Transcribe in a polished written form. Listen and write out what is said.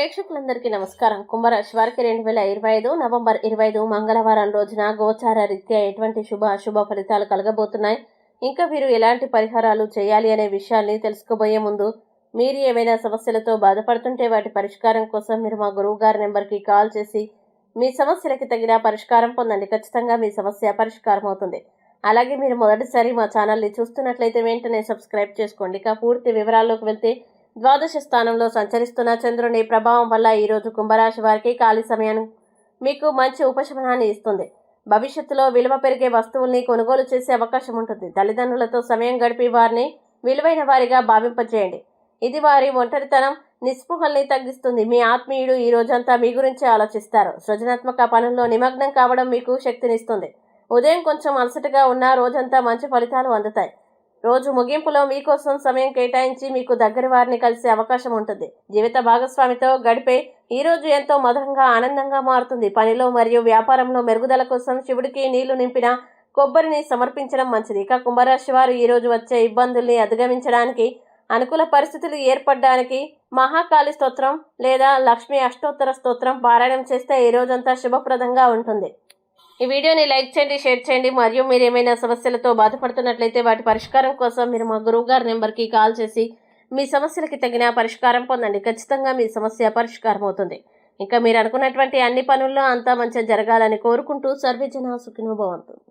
ప్రేక్షకులందరికీ నమస్కారం. కుంభరాశి వారికి 2025 నవంబర్ 25 మంగళవారం రోజున గోచార రీత్యా ఎటువంటి అశుభ ఫలితాలు కలగబోతున్నాయి, ఇంకా వీరు ఎలాంటి పరిహారాలు చేయాలి అనే విషయాన్ని తెలుసుకోబోయే ముందు, మీరు ఏమైనా సమస్యలతో బాధపడుతుంటే వాటి పరిష్కారం కోసం మీరు మా గురువు గారి నెంబర్కి కాల్ చేసి మీ సమస్యలకి తగిన పరిష్కారం పొందండి. ఖచ్చితంగా మీ సమస్య పరిష్కారం అవుతుంది. అలాగే మీరు మొదటిసారి మా ఛానల్ని చూస్తున్నట్లయితే వెంటనే సబ్స్క్రైబ్ చేసుకోండి. ఇక పూర్తి వివరాల్లోకి వెళ్తే, ద్వాదశ స్థానంలో సంచరిస్తున్న చంద్రుని ప్రభావం వల్ల ఈరోజు కుంభరాశి వారికి ఖాళీ సమయాన్ని మీకు మంచి ఉపశమనాన్ని ఇస్తుంది. భవిష్యత్తులో విలువ పెరిగే వస్తువుల్ని కొనుగోలు చేసే అవకాశం ఉంటుంది. తల్లిదండ్రులతో సమయం గడిపి వారిని విలువైన వారిగా భావింపజేయండి. ఇది వారి ఒంటరితనం, నిస్పృహల్ని తగ్గిస్తుంది. మీ ఆత్మీయుడు ఈ రోజంతా మీ గురించి ఆలోచిస్తారు. సృజనాత్మక పనుల్లో నిమగ్నం కావడం మీకు శక్తినిస్తుంది. ఉదయం కొంచెం అలసటగా ఉన్నా రోజంతా మంచి ఫలితాలు అందుతాయి. రోజు ముగింపులో మీకోసం సమయం కేటాయించి మీకు దగ్గర వారిని కలిసే అవకాశం ఉంటుంది. జీవిత భాగస్వామితో గడిపే ఈ రోజు ఎంతో మధురంగా ఆనందంగా మారుతుంది. పనిలో మరియు వ్యాపారంలో మెరుగుదల కోసం శివుడికి నీళ్లు నింపిన కొబ్బరిని సమర్పించడం మంచిది. ఇక కుంభరాశి వారు ఈ రోజు వచ్చే ఇబ్బందుల్ని అధిగమించడానికి, అనుకూల పరిస్థితులు ఏర్పడడానికి మహాకాళి స్తోత్రం లేదా లక్ష్మీ అష్టోత్తర స్తోత్రం పారాయణం చేస్తే ఈ రోజంతా శుభప్రదంగా ఉంటుంది. ఈ వీడియోని లైక్ చేయండి, షేర్ చేయండి. మరియు మీరు ఏమైనా సమస్యలతో బాధపడుతున్నట్లయితే వాటి పరిష్కారం కోసం మీరు మా గురువు గారి నెంబర్కి కాల్ చేసి మీ సమస్యలకి తగిన పరిష్కారం పొందండి. ఖచ్చితంగా మీ సమస్య పరిష్కారం అవుతుంది. ఇంకా మీరు అనుకున్నటువంటి అన్ని పనుల్లో అంతా మంచిగా జరగాలని కోరుకుంటూ సర్వే జన సుఖినో భవంతు.